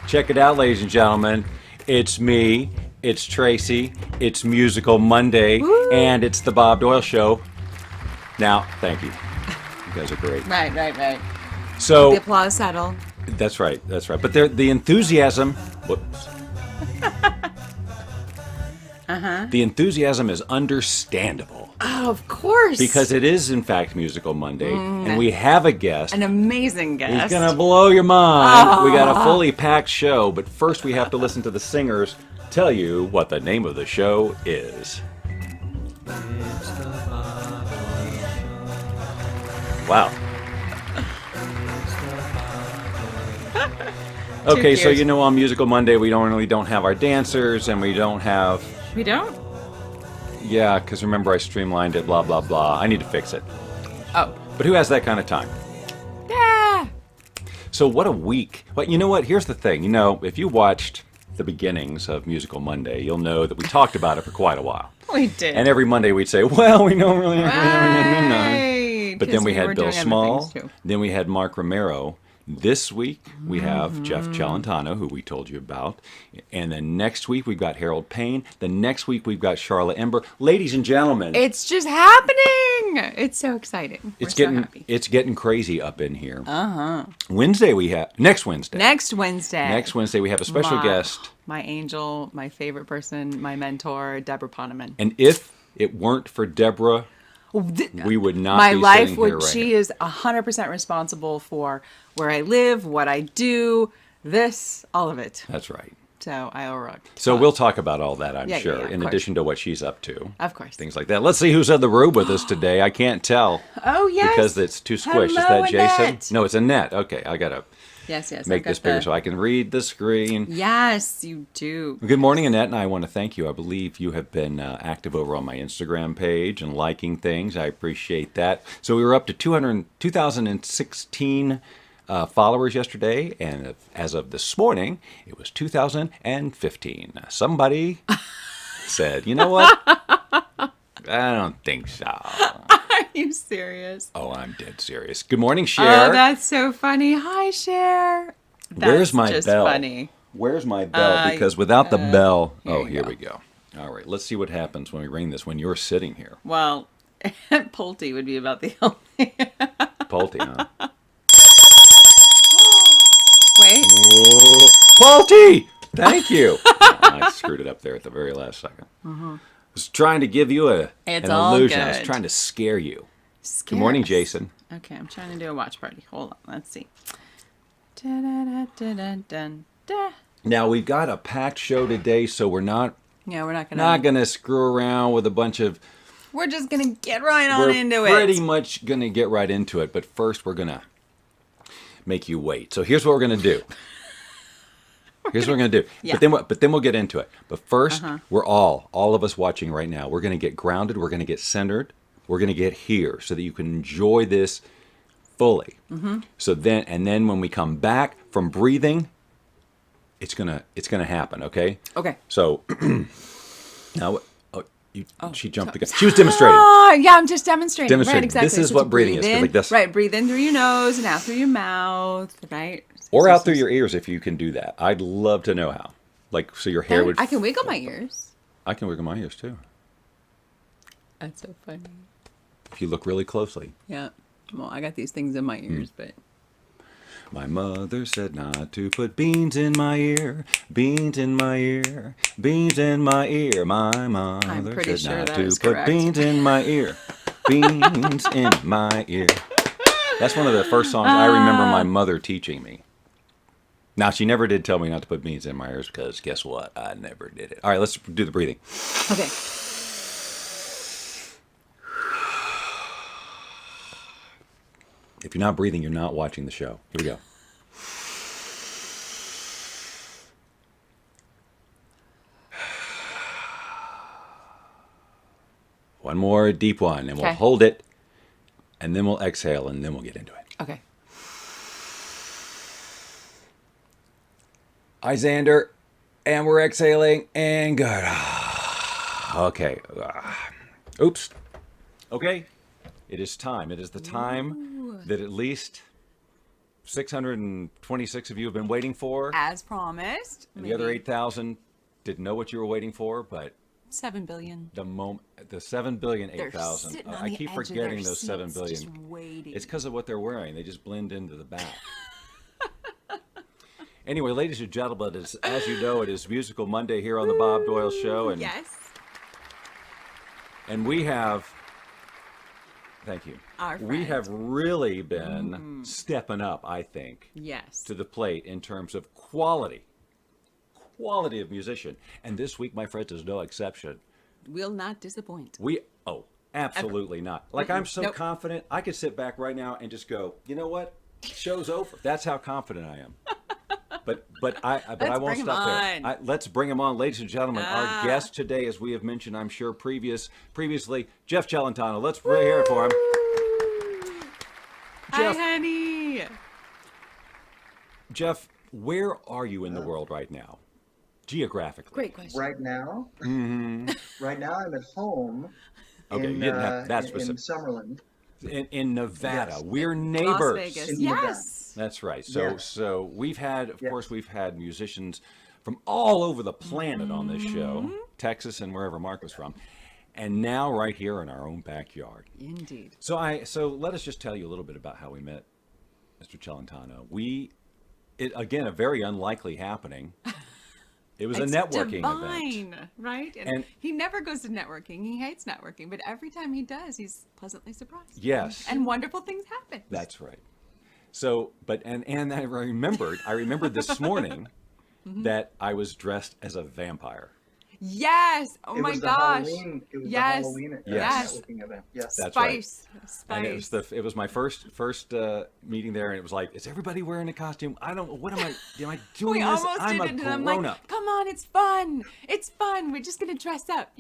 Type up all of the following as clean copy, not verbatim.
Check it out, ladies and gentlemen. It's me, it's Tracy, it's Musical Monday, Woo! and it's the Bob Doyle Show. Now, thank you. You guys are great. Right. So The applause settle. that's right. But the enthusiasm. Whoops. The enthusiasm is understandable. Oh, of course. Because it is, in fact, Musical Monday, and we have a guest. An amazing guest. He's going to blow your mind. Oh. We got a fully packed show, but first we have to listen to the singers tell you what the name of the show is. Wow. Okay, so you know on Musical Monday we don't have our dancers, and we don't have... We don't? Yeah, because remember I streamlined it, blah, blah, blah. I need to fix it. Oh. But who has that kind of time? Yeah. So what a week. But you know what? Here's the thing. You know, if you watched the beginnings of Musical Monday, you'll know that we talked about it for quite a while. We did. And every Monday we'd say, well, we don't really... Right. But then we had Bill doing other Small. things, too. Then we had Mark Romero. This week we have Jeff Celentano, who we told you about. And then next week we've got Harold Payne. The next week we've got Charlotte Ember. Ladies and gentlemen. It's just happening. It's so exciting. We're so happy. It's getting crazy up in here. Uh-huh. Next Wednesday we have a special guest. My angel, my favorite person, my mentor, Deborah Poneman. And if it weren't for Deborah, we would not my be life sitting would here right she now. is 100% responsible for where I live, what I do, all of it. That's right. So I owe her a So ton. we'll talk about all that, I'm Yeah, sure, of in course. addition to what she's up to. Of course. Things like that. Let's see who's in the room with us today. I can't tell. Oh, yes. Because it's too squished. Hello, Is that Jason? Annette. No, it's Annette. Okay, I got to Yes. make I've got this bigger the- so I can read the screen. Yes, you do. Good morning, Annette, and I want to thank you. I believe you have been active over on my Instagram page and liking things. I appreciate that. So we were up to 2,016 followers yesterday, and as of this morning, it was 2,015. Somebody said, you know what? I don't think so. Are you serious? Oh, I'm dead serious. Good morning, Cher. Oh, that's so funny. Hi, Cher. Where's my just bell? funny. Where's my bell? Because without the bell... Oh, you here go. we go. All right, let's see what happens when we ring this when you're sitting here. Well, Pulte would be about the only... Pulte, huh? Wait. Whoa. Pulte! Thank you. Oh, I screwed it up there at the very last second. I was trying to give you an all illusion. I was good. trying to scare you. Scare Good morning, us. Jason. Okay, I'm trying to do a watch party. Hold on, let's see. Da-da-da-da-da-da-da. Now, we've got a packed show today, so we're not Yeah, we're not gonna. going to screw around with a bunch of... We're just gonna get right on We're into pretty it. much going to get right into it, but first we're going to make you wait. So here's what we're going to do. Here's what we're going to do. Yeah. But then we'll get into it. But first, we're all of us watching right now, we're going to get grounded, we're going to get centered, we're going to get here so that you can enjoy this fully. So then when we come back from breathing, it's going to happen, okay? Okay. So now she jumped the gun. She was demonstrating. Oh, yeah, I'm just demonstrating. Demonstrating. Right, exactly. This is So what just breathing breathe is, 'cause in. like this. Right, breathe in through your nose and out through your mouth, right? Or out through your ears if you can do that. I'd love to know how. Like, so your hair would... I can wiggle my ears. I can wiggle my ears, too. That's so funny. If you look really closely. Yeah. Well, I got these things in my ears, but... My mother said not to put beans in my ear, beans in my ear, beans in my ear. My mother pretty said sure not that to is put correct. beans in my ear, beans in my ear. That's one of the first songs I remember my mother teaching me. Now, she never did tell me not to put beans in my ears because guess what? I never did it. All right, let's do the breathing. Okay. If you're not breathing, you're not watching the show. Here we go. One more deep one, and we'll Okay. hold it, and then we'll exhale, and then we'll get into it. Okay. Hi, Xander, and we're exhaling, and good. Okay. Oops. Okay. It is time. It is the time that at least 626 of you have been waiting for. As promised. And the other 8,000 didn't know what you were waiting for, but 7 billion. The 7 billion, They're 8,000. sitting on I the keep edge of forgetting their those 7 seats, billion. just waiting. It's because of what they're wearing. They just blend into the back. Anyway, ladies and gentlemen, as you know, it is Musical Monday here on the Bob Doyle Show. And, yes. And we have, thank you. Our We friend. have really been stepping up, I think, Yes. to the plate in terms of quality of musician. And this week, my friends, is no exception. Will not disappoint. Absolutely not. Like, I'm so confident, I could sit back right now and just go, you know what? Show's over. That's how confident I am. But I won't stop there. Let's bring him on, ladies and gentlemen. Our guest today, as we have mentioned, I'm sure previously, Jeff Celentano. Let's hear it for him. Hi, honey. Jeff, where are you in the world right now, geographically? Great question. Right now, right now I'm at home. Okay, you didn't have that specific. In Summerlin. In Nevada. Yes. We're neighbors. Las Vegas. Yes. That's right. Yes. So we've had, of course, we've had musicians from all over the planet on this show, Texas and wherever Mark was from, and now right here in our own backyard. Indeed. So let us just tell you a little bit about how we met, Mr. Celentano. Again, a very unlikely happening. It was a networking event. Right? And he never goes to networking. He hates networking, but every time he does, he's pleasantly surprised. Yes. And wonderful things happen. That's right. So, and I remembered this morning that I was dressed as a vampire. Yes. Oh my gosh. It was yes. the Halloween networking event. Yes. That's Spice. right. Spice. And it was my first meeting there, and it was like, is everybody wearing a costume? I don't. What am I doing? We this? almost I'm did a it, and I'm grown like, up. come on, it's fun. It's fun. We're just gonna dress up.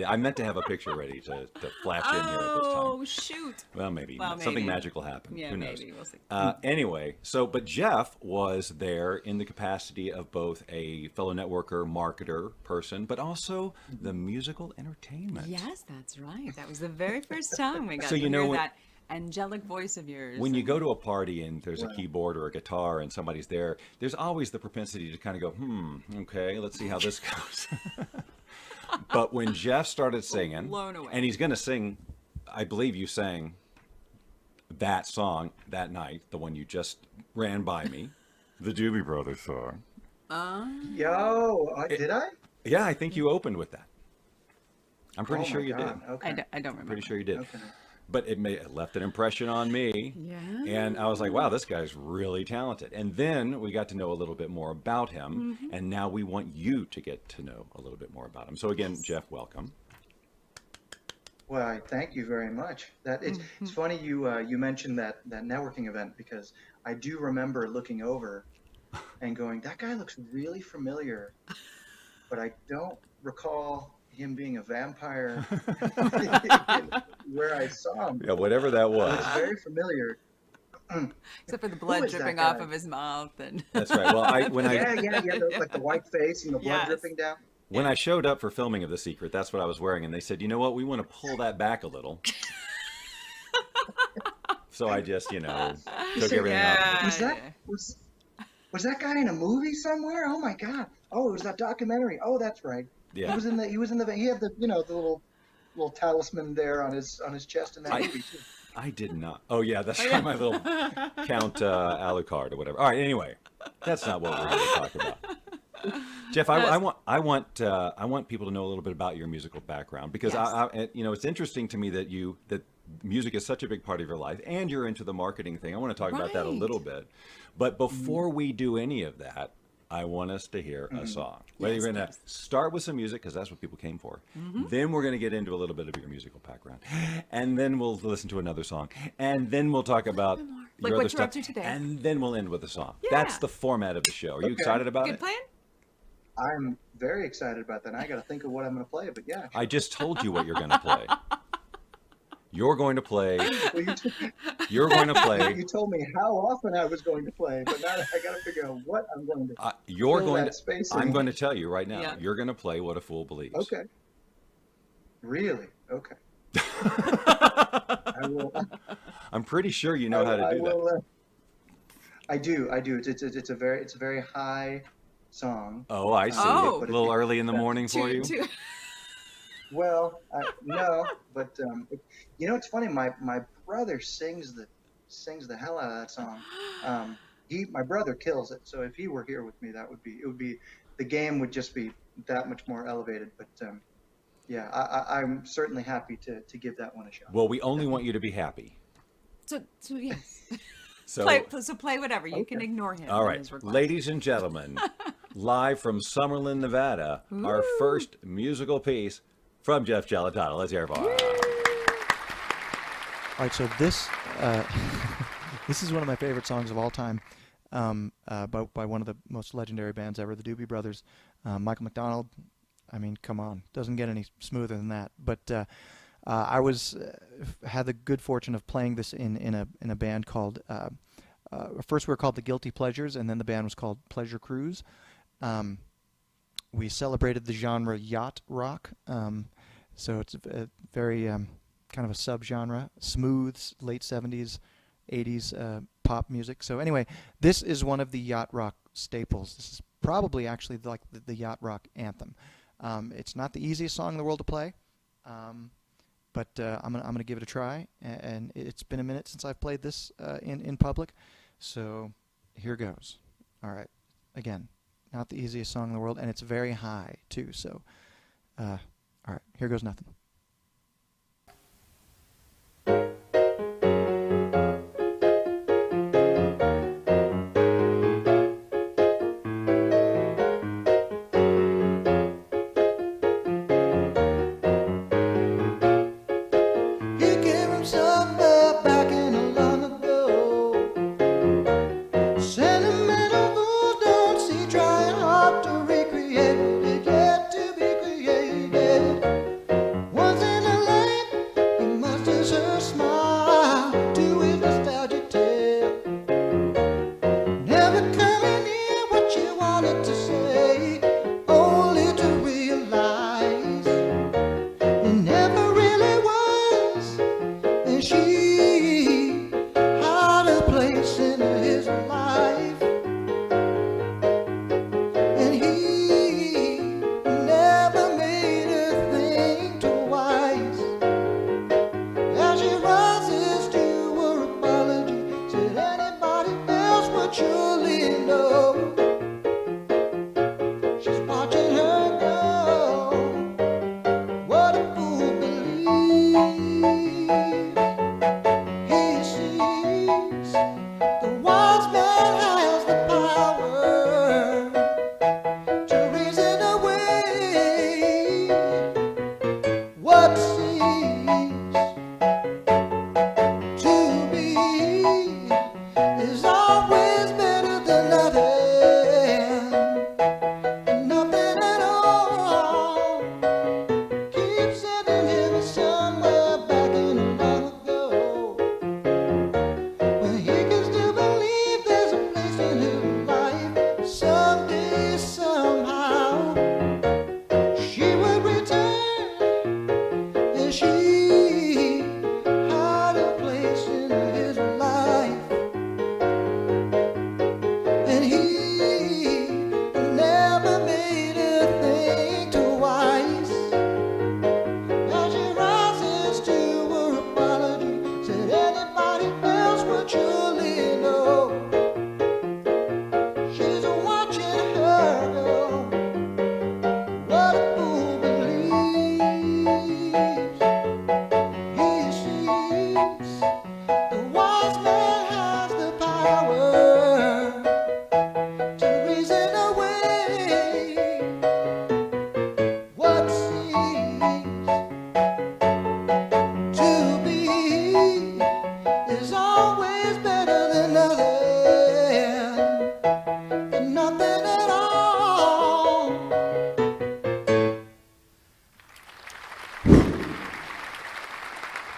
I meant to have a picture ready to flash in here at this time. Oh shoot. Well, maybe maybe. something magical happened. Yeah, Who knows? maybe we'll see. Anyway, but Jeff was there in the capacity of both a fellow networker, marketer person, but also the musical entertainment. Yes, that's right. That was the very first time we got So to you know hear when- that angelic voice of yours. When you go to a party and there's a keyboard or a guitar and somebody's there, there's always the propensity to kind of go, okay, let's see how this goes. But when Jeff started singing, blown away. and he's going to sing, I believe you sang that song that night, the one you just ran by me, the Doobie Brothers song. Did I? Yeah, I think you opened with that. I'm pretty sure my you God. did. Okay. I don't remember. Pretty sure you did. Okay. But it left an impression on me. Yeah. And I was like, wow, this guy's really talented. And then we got to know a little bit more about him. And now we want you to get to know a little bit more about him. So again, Jeff, welcome. Well, I thank you very much. It's funny you mentioned that networking event, because I do remember looking over and going, that guy looks really familiar, but I don't recall him being a vampire where I saw him. Yeah, whatever that was. It's very familiar. Except for the blood is that dripping guy? off of his mouth and That's right. Well, Like the white face and the blood Yes. dripping down. when I showed up for filming of The Secret, that's what I was wearing. And they said, you know what, we want to pull that back a little. So I just, took everything out. Was that guy in a movie somewhere? Oh my God! Oh, it was that documentary. Oh, that's right. Yeah. He had the the little talisman there on his chest in that movie too. I did not. Oh yeah, that's right. My little Count Alucard or whatever. All right. Anyway, that's not what we're going to talk about. Jeff, I want people to know a little bit about your musical background, because it's interesting to me that music is such a big part of your life, and you're into the marketing thing. I want to talk about that a little bit, but before we do any of that, I want us to hear a song. Whether you're going to start with some music, because that's what people came for. Then we're going to get into a little bit of your musical background, and then we'll listen to another song, and then we'll talk about your what other you're stuff, up to today. and then we'll end with a song. Yeah. That's the format of the show. Are you excited about Good it? plan? I'm very excited about that. I got to think of what I'm going to play, but yeah. I just told you what you're going to play. You're going to play. You're going to play. You told me how often I was going to play, but now I got to figure out what I'm going to. I'm going to tell you right now. Yeah. You're going to play What a Fool Believes. Okay. Really? Okay. I will. I'm pretty sure you know how to do that. I do. I do. It's a very high song. Oh, I see. A Oh, But little early in the that's morning for you. to well, no, but it's funny. My brother sings the hell out of that song. My brother kills it. So if he were here with me, it would be the game would just be that much more elevated. But yeah, I'm certainly happy to give that one a shot. Well, we only want Definitely. you to be happy. so yes. So, Play whatever. You can Okay. ignore him all and right, his request. ladies and gentlemen, live from Summerlin, Nevada, our Woo! first musical piece from Jeff Celentano. Let's hear it for it. All right, so this this is one of my favorite songs of all time, by one of the most legendary bands ever, the Doobie Brothers. Michael McDonald. I mean, come on, doesn't get any smoother than that. But I had the good fortune of playing this in a band called. First, we were called the Guilty Pleasures, and then the band was called Pleasure Cruise. We celebrated the genre yacht rock, so it's a very kind of a subgenre, smooth late 70s, 80s pop music. So anyway, this is one of the yacht rock staples. This is probably actually like the yacht rock anthem. It's not the easiest song in the world to play, but I'm gonna give it a try. And it's been a minute since I've played this in public, so here goes. All right, again, not the easiest song in the world, and it's very high too. So, all right, here goes nothing.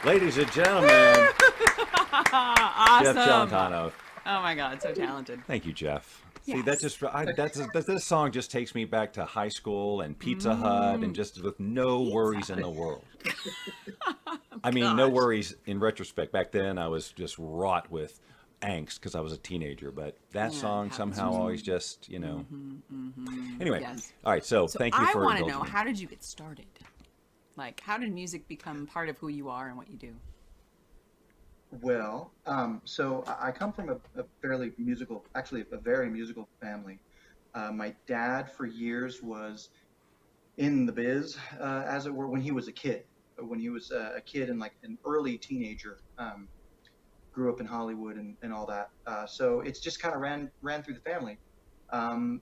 Ladies and gentlemen, Awesome. Jeff Celentano. Oh my God, so talented. Thank you, Jeff. See, Yes. that just this song just takes me back to high school and Pizza Hut and just with no worries in the world. I mean, no Gosh. worries in retrospect. Back then, I was just wrought with angst because I was a teenager, but that Yeah, it song happens somehow for me. always just, Anyway, Yes. all right. So So thank you I for want to indulging know, me. how did you get started? Like, how did music become part of who you are and what you do? Well, so I come from a fairly musical, actually a very musical family. My dad for years was in the biz, as it were, when he was a kid. When he was a kid and like an early teenager, grew up in Hollywood and all that. So it's just kind of ran through the family.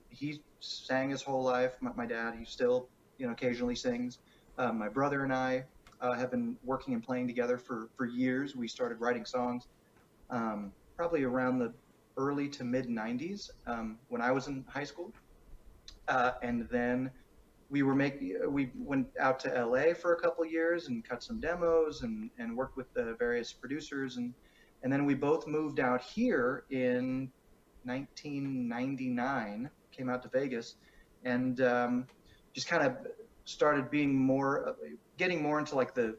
He sang his whole life. My dad, he still, occasionally sings. My brother and I have been working and playing together for years. We started writing songs probably around the early to mid 90s when I was in high school. And then we went out to LA for a couple years and cut some demos and worked with the various producers and then we both moved out here in 1999, came out to Vegas and just kind of started being getting more into like the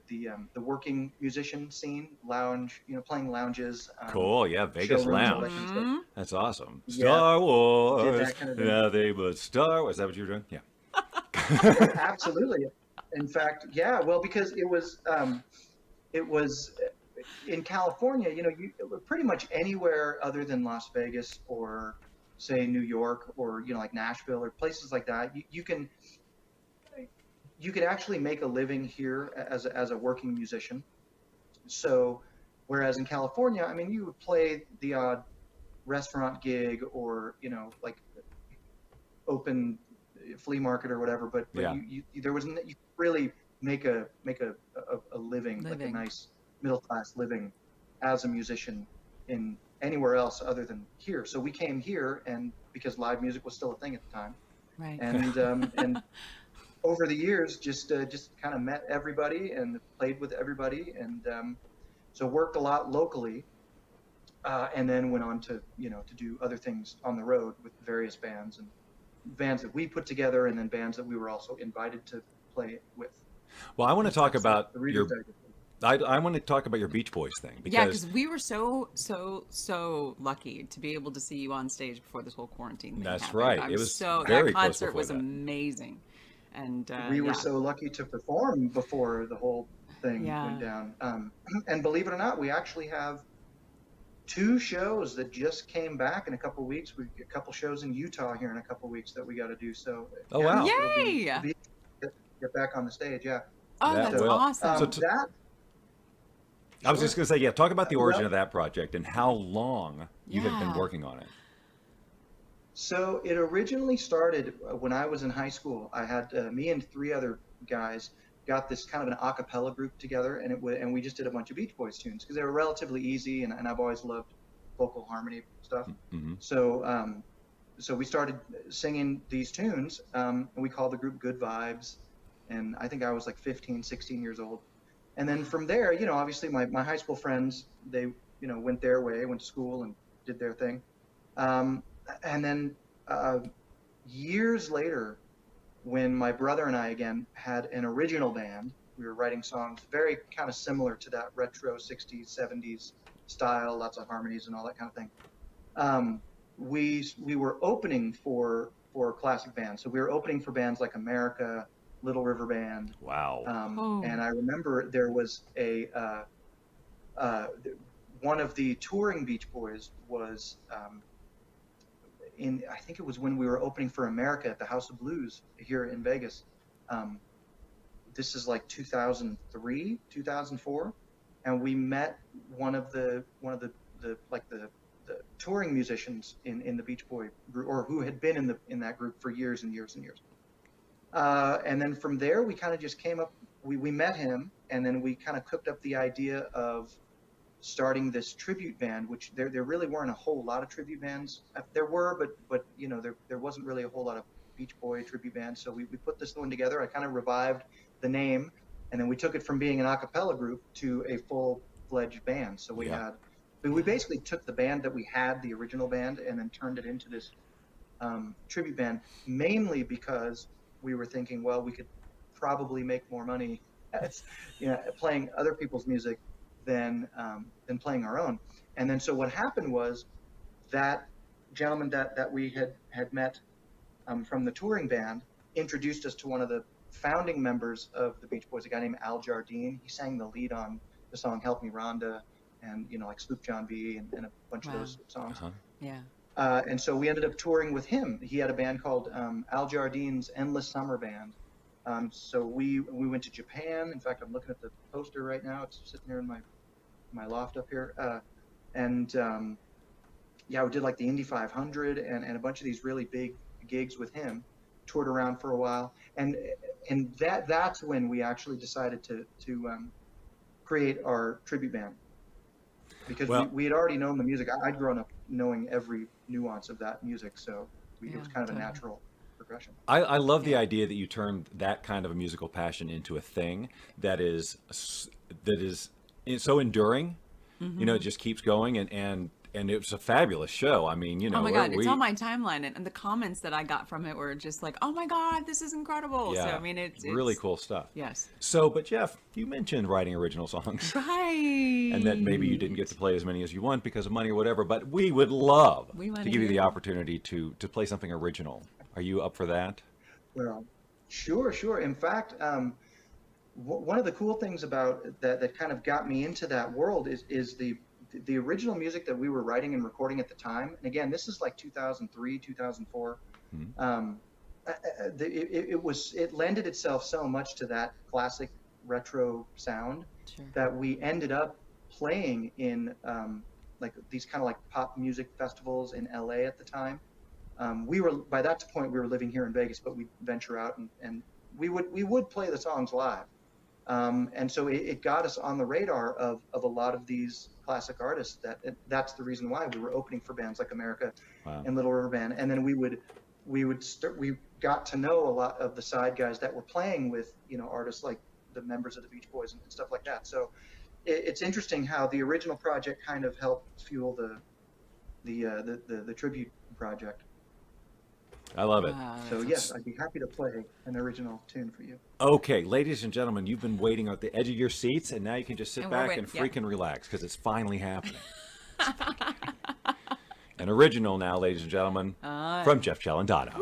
working musician scene, lounge, playing lounges, Cool. Yeah, Vegas showrooms, all that Lounge. kind of stuff. That's awesome. Yeah, Star did Wars, that kind of thing. nothing but Star Wars. Is that what you were doing? Yeah. Absolutely. In fact, yeah, well, because it was in California, pretty much anywhere other than Las Vegas or say New York or, like Nashville or places like that, you could actually make a living here as a working musician. So, whereas in California, I mean, you would play the odd restaurant gig or, like open flea market or whatever, but Yeah. there was you could really make a living, like a Living. nice middle class living as a musician in anywhere else other than here. So we came here, and because live music was still a thing at the time, Right. and over the years just kind of met everybody and played with everybody, and so worked a lot locally. And then went on to to do other things on the road with various bands and bands that we put together, and then bands that we were also invited to play with. Well, I want to And so talk that's about the reason your. that I want to talk about your Beach Boys thing Yeah, because because we were so lucky to be able to see you on stage before this whole quarantine thing that's happened. right. I'm It was so that very close concert before was that. amazing, and we were yeah, so lucky to perform before the whole thing went yeah. down. And believe it or not, we actually have two shows that just came back in a couple weeks. We a couple shows in Utah here in a couple weeks that we got to do. So Oh yeah, wow. Yay! it'll be get back on the stage. Yeah. Oh, Yeah. that's So Well. So awesome. that I was just sure. going to say, yeah. Talk about the origin Well, of that project and how long you have been Yeah. working on it. so it originally started when I was in high school. I had me and three other guys got this kind of an a cappella group together, and we just did a bunch of Beach Boys tunes because they were relatively easy, and I've always loved vocal harmony stuff. Hmm. So so we started singing these tunes, and we called the group Good Vibes, and I think I was like 15, 16 years old. And then from there, obviously my high school friends, they went their way, went to school and did their thing. Um, and then years later, when my brother and I again had an original band, we were writing songs very kind of similar to that retro 60s, 70s style, lots of harmonies and all that kind of thing. We were opening for classic bands. So we were opening for bands like America, Little River Band. Wow. Oh, And I remember there was uh, one of the touring Beach Boys was I think it was when we were opening for America at the House of Blues here in Vegas. Um, this is like 2003, 2004, and we met one of the like the touring musicians in the Beach Boy group, or who had been in that group for years and years and years. And then from there, we kind of just came up. We met him, and then we kind of cooked up the idea of starting this tribute band, which there really weren't a whole lot of tribute bands. There were, but there wasn't really a whole lot of Beach Boy tribute bands. So we put this one together. I kind of revived the name, and then we took it from being an a cappella group to a full-fledged band. So we basically took the band that we had, the original band, and then turned it into this tribute band, mainly because we were thinking, well, we could probably make more money as, playing other people's music than playing our own. And then so what happened was that gentleman that we had met from the touring band introduced us to one of the founding members of the Beach Boys, a guy named Al Jardine. He sang the lead on the song "Help Me, Rhonda," and like Sloop John B. and a bunch of those songs. Yeah. And so we ended up touring with him. He had a band called Al Jardine's Endless Summer Band. So we went to Japan. In fact, I'm looking at the poster right now. It's sitting here in my loft up here. Yeah, we did like the Indy 500 and a bunch of these really big gigs with him. Toured around for a while, and that's when we actually decided to create our tribute band, because we had already known the music. I'd grown up knowing every nuance of that music, so it was kind of a natural progression. I love the idea that you turned that kind of a musical passion into a thing that is so enduring. It just keeps going, and it was a fabulous show. I mean, oh my God, it's on my timeline, and the comments that I got from it were just like, "Oh my God, this is incredible!" Yeah, so I mean, it's really cool stuff. Yes. So, but Jeff, you mentioned writing original songs, right? And that maybe you didn't get to play as many as you want because of money or whatever. But we would love to give you the opportunity to play something original. Are you up for that? Well, sure. In fact, one of the cool things about that kind of got me into that world is the original music that we were writing and recording at the time. And again, this is like 2003, 2004. It lended itself so much to that classic retro sound that we ended up playing in like these kind of like pop music festivals in LA at the time. By that point we were living here in Vegas, but we'd venture out and we would play the songs live. And so it got us on the radar of a lot of these classic artists. That's the reason why we were opening for bands like America and Little River Band. And then we got to know a lot of the side guys that were playing with, artists like the members of the Beach Boys and stuff like that. So it's interesting how the original project kind of helped fuel the tribute project. I love it. So yes, I'd be happy to play an original tune for you. Okay, ladies and gentlemen, you've been waiting at the edge of your seats, and now you can just sit back and freaking relax because it's finally happening. An original now, ladies and gentlemen, from Jeff Celentano.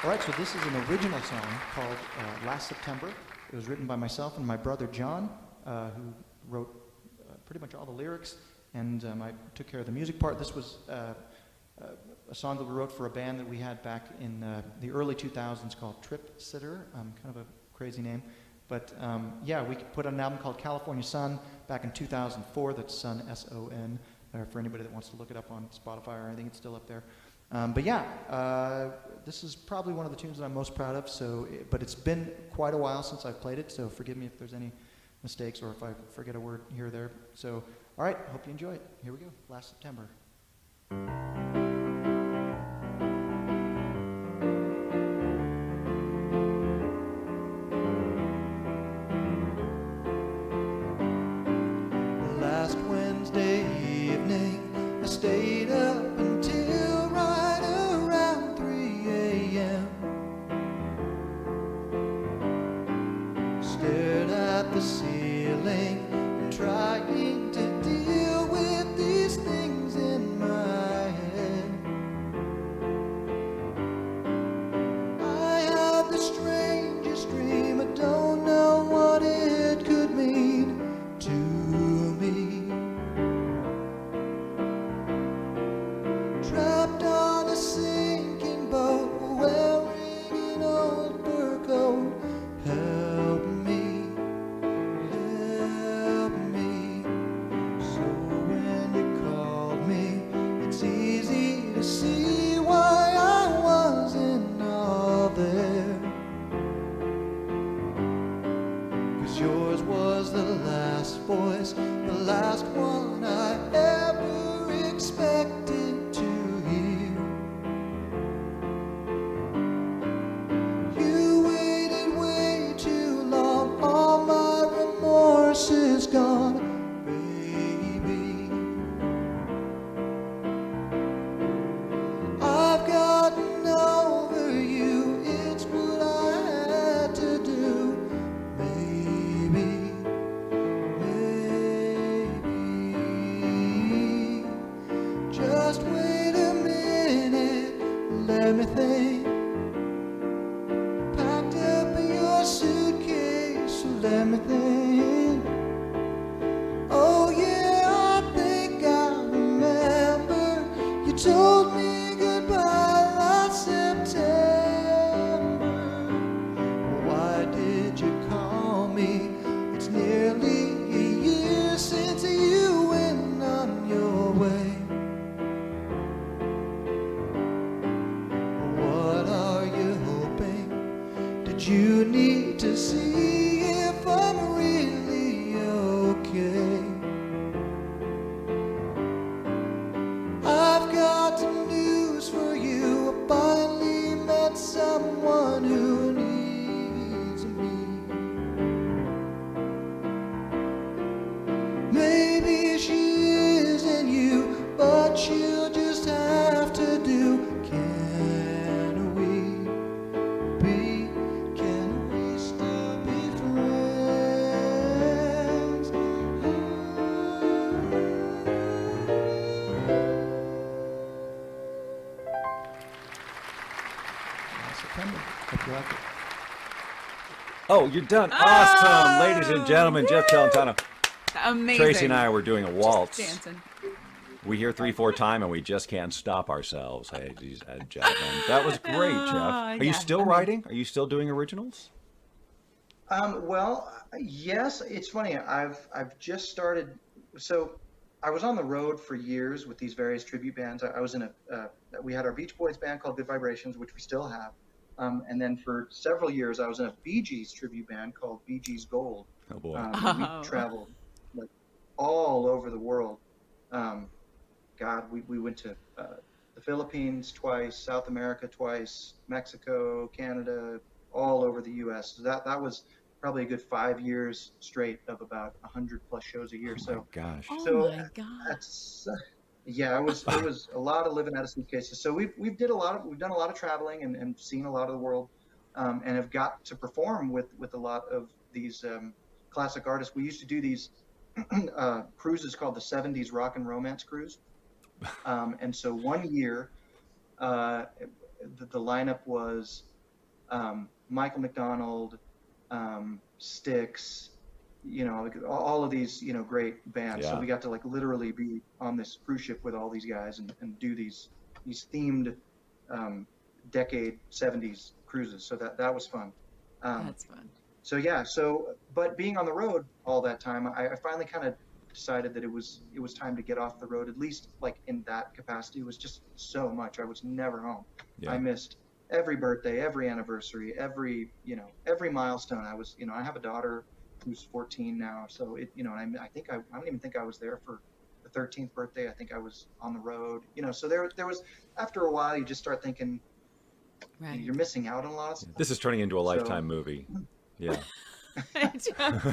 All right, so this is an original song called Last September. It was written by myself and my brother John, who wrote pretty much all the lyrics, and I took care of the music part. This was a song that we wrote for a band that we had back in the early 2000s called Trip Sitter, kind of a crazy name. But yeah, we put out an album called California Sun back in 2004. That's Sun, S-O-N, for anybody that wants to look it up on Spotify or anything. It's still up there. But yeah, this is probably one of the tunes that I'm most proud of. But it's been quite a while since I've played it, so forgive me if there's any mistakes or if I forget a word here or there. So, all right, hope you enjoy it. Here we go, Last September. Last Wednesday evening, I stayed up until right around 3 a.m. Stared at the ceiling and trying to deal with these things in my head. I had the strangest dream. I don't know what it could mean to me. Trapped on a sinking boat, wearing an old fur coat. Help me, help me. So when you called me, it's easy to see why I wasn't all there. 'Cause yours was the last voice, the last one I ever expected to hear. You waited way too long, all my remorse is gone, baby. I've gotten over you, it's what I had to do, baby. again. Oh yeah, I think I remember you told me goodbye last September. Why did you call me? It's nearly a year since you went on your way. What are you hoping? Did you need to see if I'm really okay? I've got some news for you. I finally met someone who needs me. Maybe she isn't you, but she'll just have to do. Can we still be friends? September. Hope you like it. Oh, you're done. Awesome. Ladies and gentlemen, Jeff Celentano. Amazing. Tracy and I were doing a waltz. Just dancing. We hear 3/4 time and we just can't stop ourselves. Ladies and gentlemen. That was great, Jeff. Are you yeah, still writing? Are you still doing originals? Well, yes. It's funny. I've just started. So I was on the road for years with these various tribute bands. I was in we had our Beach Boys band called Good Vibrations, which we still have. And then for several years, I was in a Bee Gees tribute band called Bee Gees Gold. Oh boy. We traveled like all over the world. God, we went to the Philippines twice, South America twice, Mexico, Canada, all over the U.S. So that was probably a good 5 years straight of about 100+ shows a year. Oh So my gosh. Oh my God. that's yeah, it was a lot of living out of suitcases. So we've done a lot of traveling and seen a lot of the world, and have got to perform with a lot of these classic artists. We used to do these cruises called the 70s Rock and Romance Cruise. And so one year, the lineup was Michael McDonald, Styx, all of these, great bands. Yeah. So we got to like literally be on this cruise ship with all these guys and do these themed decade 70s cruises. So that was fun. That's fun. So yeah, but being on the road all that time, I finally kind of decided that it was time to get off the road, at least like in that capacity. It was just so much. I was never home. Yeah. I missed every birthday, every anniversary, every milestone. I have a daughter who's 14 now. So I don't even think I was there for the 13th birthday. I think I was on the road, so there was, after a while, you just start thinking, Right. you're missing out on a lot of stuff. This is turning into a Lifetime movie. Yeah. But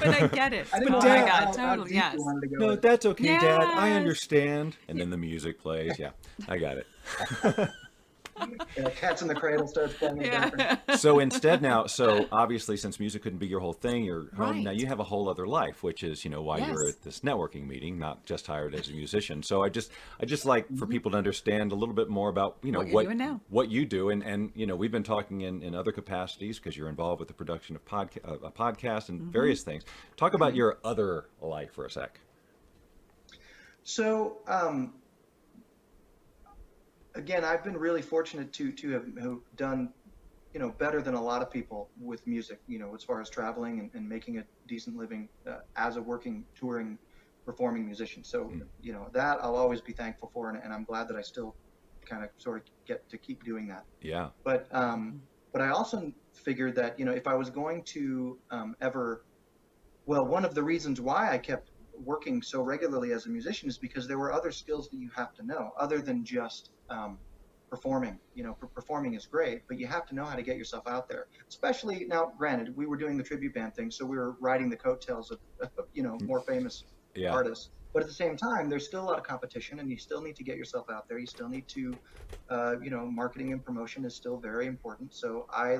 I get it. I Oh didn't know my how- God, how totally, deep yes. you wanted to go No, with it. that's okay, Dad. I Yes. understand. And then the music plays. Yeah, I got it. Cats in the Cradle starts playing in the background. Yeah. So instead now, obviously since music couldn't be your whole thing, you're home, now Right. you have a whole other life, which is, why you're Yes. at this networking meeting, not just hired as a musician. So I just like for people to understand a little bit more about, What you're doing now. what you do. And we've been talking in other capacities because you're involved with the production of a podcast and various things. Talk about your other life for a sec. So, again, I've been really fortunate to have done, better than a lot of people with music, as far as traveling and making a decent living as a working, touring, performing musician. So, that I'll always be thankful for, and I'm glad that I still kind of sort of get to keep doing that. Yeah. But I also figured that, if I was going to one of the reasons why I kept working so regularly as a musician is because there were other skills that you have to know other than just performing. Performing is great, but you have to know how to get yourself out there. Especially now, granted, we were doing the tribute band thing, so we were riding the coattails of more famous artists. But at the same time, there's still a lot of competition, and you still need to get yourself out there. You still need to, marketing and promotion is still very important. So I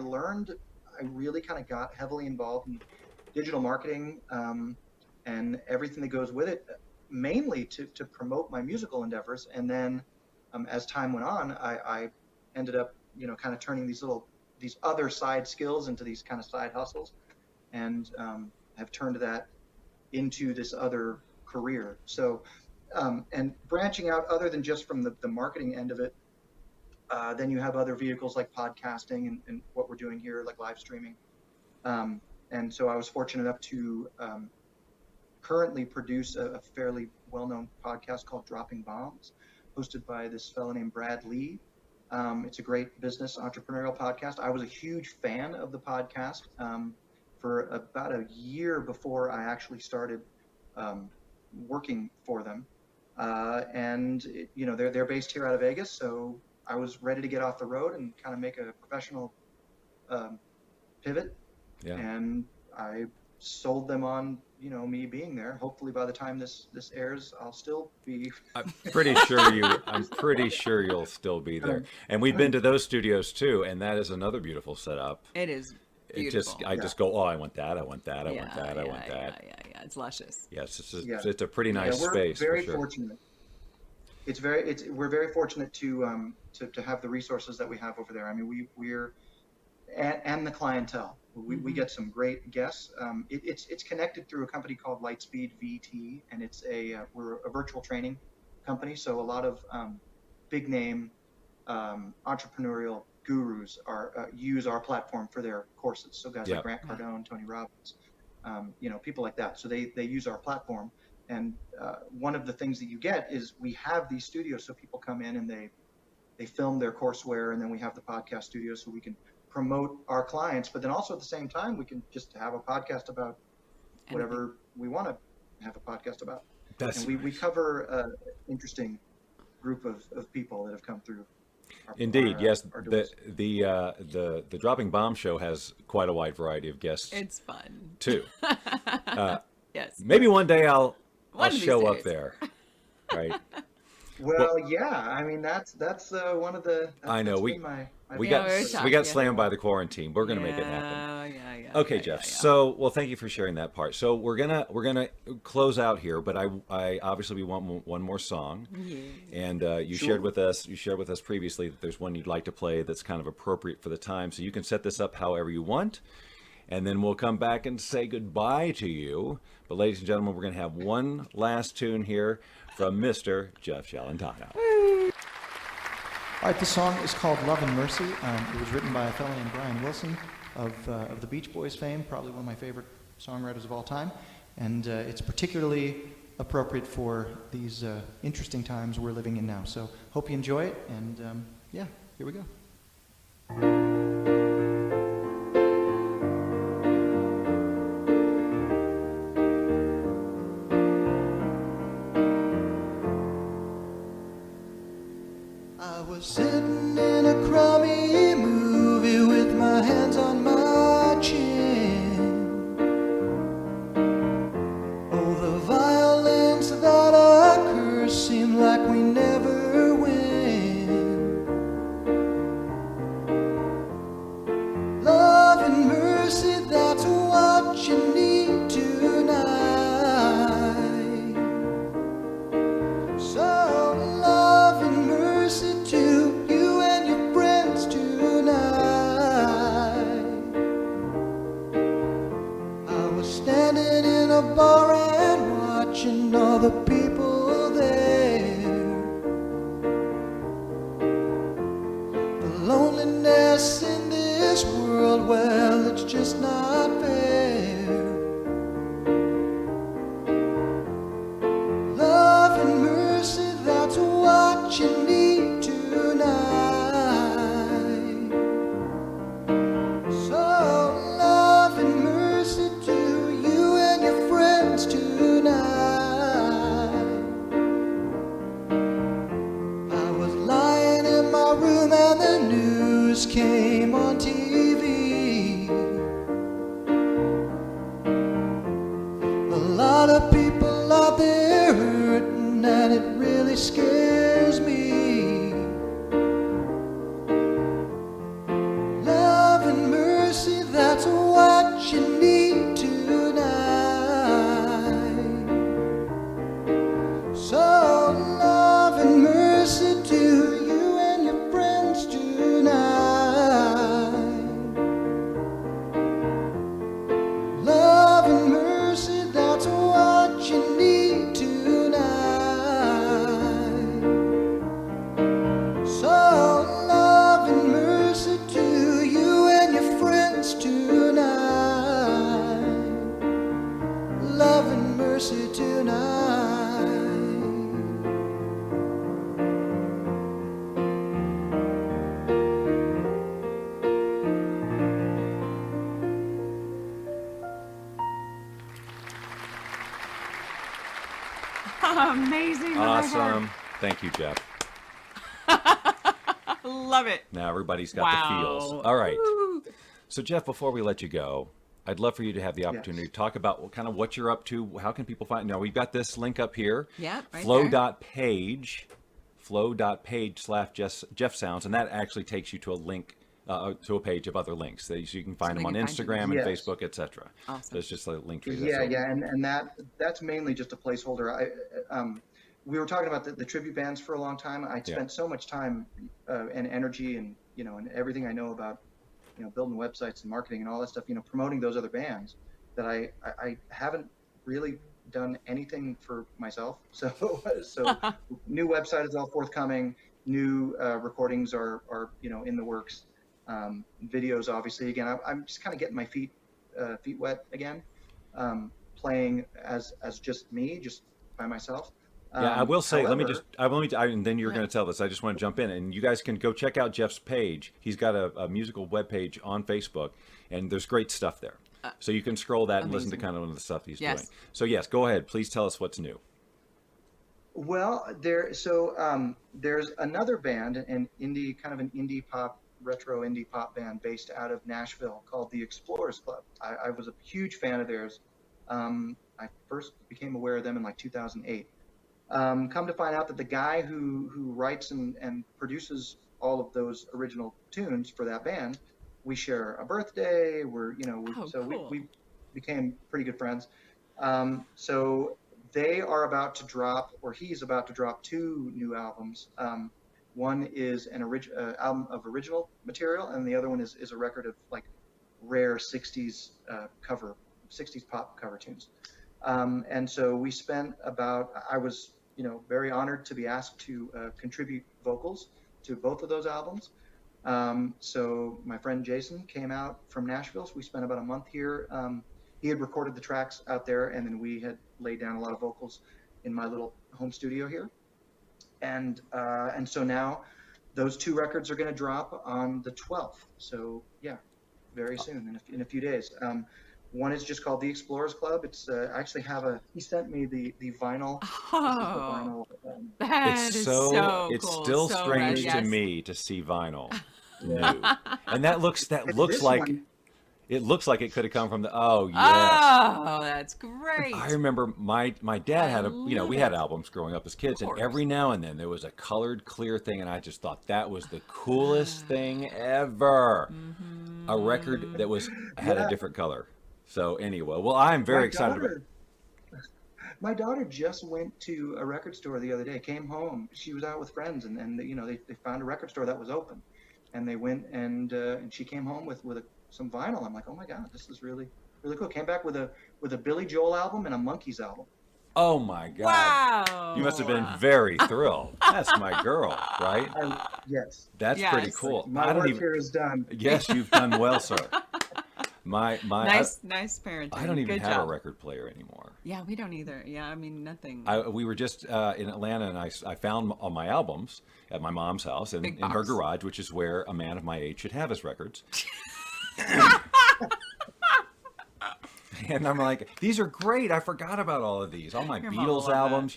really kind of got heavily involved in digital marketing and everything that goes with it, mainly to promote my musical endeavors. And then as time went on, I ended up, kind of turning these other side skills into these kind of side hustles. And have turned that into this other career. So, and branching out other than just from the marketing end of it, then you have other vehicles like podcasting and what we're doing here, like live streaming. And so I was fortunate enough to currently produce a fairly well-known podcast called Dropping Bombs, hosted by this fellow named Brad Lee. It's a great business entrepreneurial podcast. I was a huge fan of the podcast for about a year before I actually started working for them. And they're based here out of Vegas, so I was ready to get off the road and kind of make a professional pivot. Yeah. And I sold them on me being there. Hopefully by the time this airs, I'll still be. I'm pretty sure you'll still be there. And we've been to those studios too, and that is another beautiful setup. It is beautiful. I just go, oh, I want that, I want that, I want that, I want that. Yeah. It's luscious. Yes, it's a pretty nice space. We're very for sure. fortunate. We're very fortunate to have the resources that we have over there. I mean, we're and the clientele. We get some great guests. It's connected through a company called Lightspeed VT, and we're a virtual training company. So a lot of big name entrepreneurial gurus use our platform for their courses. So guys like Grant Cardone, Tony Robbins, people like that. So they use our platform. And one of the things that you get is we have these studios, so people come in and they film their courseware, and then we have the podcast studio so we can promote our clients, but then also at the same time we can just have a podcast about whatever we want to have a podcast about. And we cover an interesting group of people that have come through. Indeed, yes. The Dropping Bomb show has quite a wide variety of guests. It's fun too. Yes. Maybe one day I'll show up days. there. Right. Well, yeah. I mean, that's one of the. I know we we got slammed by the quarantine. We're gonna make it happen. Okay, Jeff. So, well, thank you for sharing that part. So we're gonna close out here, but I obviously we want one more song. Yeah. And you shared with us previously that there's one you'd like to play that's kind of appropriate for the time. So you can set this up however you want, and then we'll come back and say goodbye to you. But ladies and gentlemen, we're gonna have one last tune here from Mr. Jeff Celentano. All right, this song is called Love and Mercy. It was written by a fellow named Brian Wilson of the Beach Boys fame, probably one of my favorite songwriters of all time. And it's particularly appropriate for these interesting times we're living in now. So hope you enjoy it, and here we go. Sitting in a crummy movie with my hands on my chin. Oh, the violence that occurs seems like we never win. Love and mercy, that's what you need tonight. So love and mercy to you and your friends tonight. I was standing in a bar and watching all the people there. The loneliness in this world, well, it's just not fair. Love and mercy, that's what you need tonight. So love and mercy to you and your friends tonight. I was lying in my room and the news came on TV. A lot of people out there hurting, and it really scares me. Love and mercy, that's what you need tonight. So love and mercy to you and your friends tonight. Love and mercy. mercy tonight. Amazing. Awesome. Thank you, Jeff. Love it. Now everybody's got the feels. All right. So Jeff, before we let you go, I'd love for you to have the opportunity to talk about what you're up to. How can people find? Now we've got this link up here. Yeah, right flow.page /Jeff Sounds, and that actually takes you to a link to a page of other links. So you can find them on Instagram and Facebook, etc. Awesome. So it's just a link tree. And that's mainly just a placeholder. We were talking about the tribute bands for a long time. I spent so much time and energy and and everything I know about building websites and marketing and all that stuff, promoting those other bands, that I haven't really done anything for myself. So new website is all forthcoming. New recordings are in the works. Videos, obviously, again, I'm just kind of getting my feet wet again, playing as just me, just by myself. I will say, however, and then you're going to tell this. I just want to jump in, and you guys can go check out Jeff's page. He's got a musical web page on Facebook, and there's great stuff there. So you can scroll that and listen to kind of the stuff he's doing. So yes, go ahead. Please tell us what's new. Well, there's another band, an indie pop, retro indie pop band based out of Nashville called the Explorers Club. I was a huge fan of theirs. I first became aware of them in like 2008. Come to find out that the guy who writes and produces all of those original tunes for that band, we share a birthday. We became pretty good friends. So they are about to drop, or he's about to drop, 2 new albums. One is an album of original material, and the other one is a record of like rare 60s pop cover tunes. And so we spent I was very honored to be asked to contribute vocals to both of those albums. So my friend Jason came out from Nashville. So we spent about a month here. He had recorded the tracks out there, and then we had laid down a lot of vocals in my little home studio here. And so now those 2 records are going to drop on the 12th. So yeah, very soon, in a few days. One is just called the Explorers Club. It's I actually have he sent me the vinyl. Oh, It's so cool. It's still so strange rad, to me to see vinyl new, and that looks like it looks like it could have come from the. Oh yes. Oh, that's great. I remember my dad had we had albums growing up as kids, and every now and then there was a colored clear thing, and I just thought that was the coolest thing ever. Mm-hmm. A record that had a different color. So anyway, well, I'm very excited about it. My daughter just went to a record store the other day, came home. She was out with friends, and they found a record store that was open. And they went and she came home with some vinyl. I'm like, oh my God, this is really, really cool. Came back with a Billy Joel album and a Monkees album. Oh my God. Wow. You must have been very thrilled. That's my girl, right? Yes. That's pretty cool. My work here is done. Yes, you've done well, sir. My nice parenting. I don't even have a record player anymore. Yeah, we don't either. Yeah, I mean nothing. We were just in Atlanta, and I found all my albums at my mom's house in her garage, which is where a man of my age should have his records. And I'm like, these are great. I forgot about all of these. All my Beatles albums,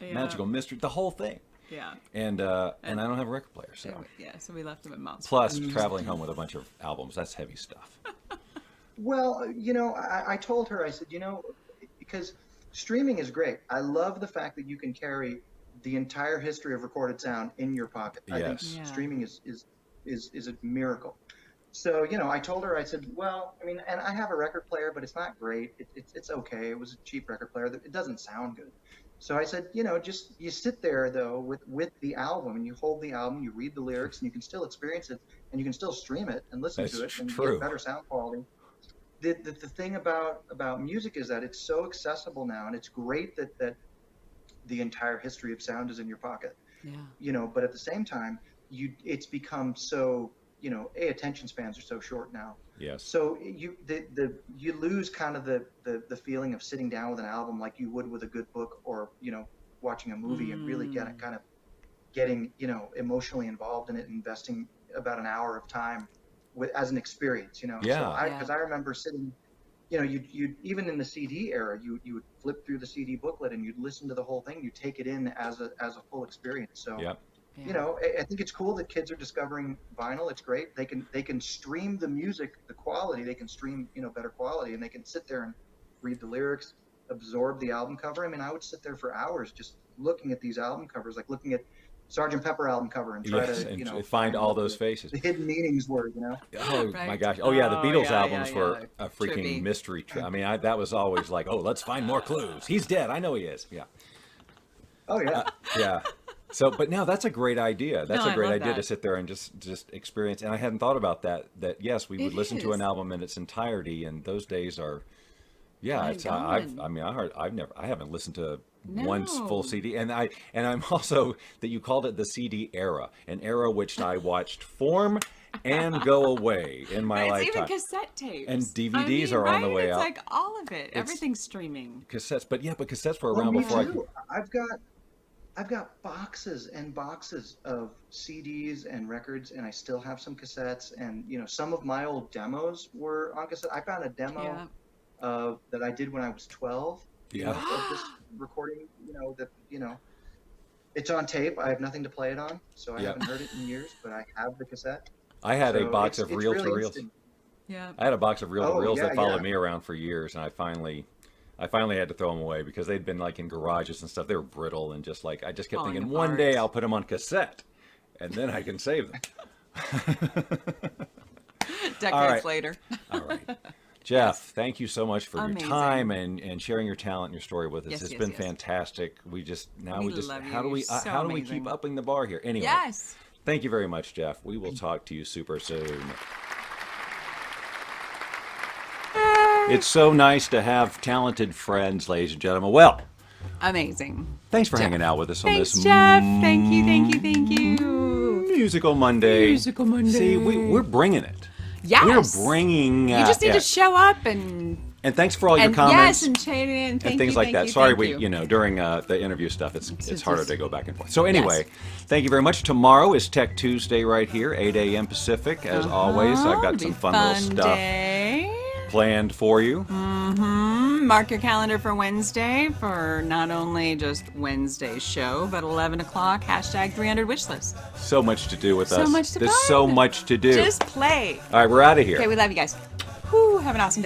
Magical Mystery, the whole thing. Yeah. And I don't have a record player, so. So we left them at mom's. Plus, traveling home with a bunch of albums, that's heavy stuff. Well, I told her, I said, because streaming is great. I love the fact that you can carry the entire history of recorded sound in your pocket. Yes. I think streaming is a miracle. So, I told her, I said, well, I mean, and I have a record player, but it's not great. It's okay. It was a cheap record player. It doesn't sound good. So I said, just you sit there though with the album, and you hold the album, you read the lyrics, and you can still experience it, and you can still stream it and listen to it, and get better sound quality. The thing about music is that it's so accessible now, and it's great that the entire history of sound is in your pocket. Yeah. But at the same time, it's become so attention spans are so short now. Yes. So you lose kind of the feeling of sitting down with an album like you would with a good book, or watching a movie, and really getting emotionally involved in it, and investing about an hour of time as an experience. Yeah. So because I remember sitting, you even in the CD era, you would flip through the CD booklet and you'd listen to the whole thing. You take it in as a full experience. So. Yep. I think it's cool that kids are discovering vinyl. It's great. They can stream the music, the quality. They can stream, better quality, and they can sit there and read the lyrics, absorb the album cover. I mean, I would sit there for hours just looking at these album covers, like looking at Sgt. Pepper album cover, and try to find all those faces. The hidden meanings were, Oh Right. my gosh! Oh yeah, the Beatles yeah, albums were a freaking Trippy. mystery. I mean, that was always like, oh, let's find more clues. He's dead. I know he is. Yeah. Oh yeah. Yeah. So, but now that's a great idea. That's No, a great I love idea that. to sit there and just experience. And I hadn't thought about that. That yes, we would It listen to is. an album in its entirety, and those days are. Yeah, Long it's. gone. I haven't listened to one full No. CD, and I'm also that you called it the CD era, an era which I watched form and go away in my It's lifetime. even cassette tapes. And DVDs are on the way it's out. like all of it. Everything's streaming. Cassettes, but cassettes were Well, around me before. too. I've got boxes and boxes of CDs and records, and I still have some cassettes. And some of my old demos were on cassette. I found a demo that I did when I was 12. Yeah. Of this recording. It's on tape. I have nothing to play it on, so I haven't heard it in years. But I have the cassette. I had a So box it's of reel really to reels. interesting. Yeah. I had a box of reel to reels that followed yeah. me around for years, and I finally had to throw them away because they'd been like in garages and stuff. They were brittle, and just like I just kept Falling thinking, apart. one day I'll put them on cassette, and then I can save them. Decades right. later. All right, Jeff, thank you so much for your Amazing. time and sharing your talent and your story with us. Yes, It's yes, been yes. fantastic. We love how do you. we So how do we amazing. keep upping the bar here? Anyway, Yes. thank you very much, Jeff. We will talk to you super soon. It's so nice to have talented friends, ladies and gentlemen. Well, Amazing. thanks for Jeff. hanging out with us on Thanks, this Jeff. Thank you, thank you, thank you. Musical Monday. Musical Monday. See, we're bringing it. Yes. We're bringing. You just need yeah. to show up and And thanks for all your and comments yes, and chat in. Thank and things you, like thank that. you, Sorry, thank we during the interview stuff, it's harder just- to go back and forth. So anyway, Yes. thank you very much. Tomorrow is Tech Tuesday right here, 8 a.m. Pacific. As always, I've got It'll some be fun little stuff day. planned for you. Mark your calendar for Wednesday for not only just Wednesday's show, but 11 o'clock, hashtag 300 wishlist. So much to do with So us. much to There's fun. so much to do. Just play. All right, we're out of here. Okay, we love you guys. Whew, have an awesome day.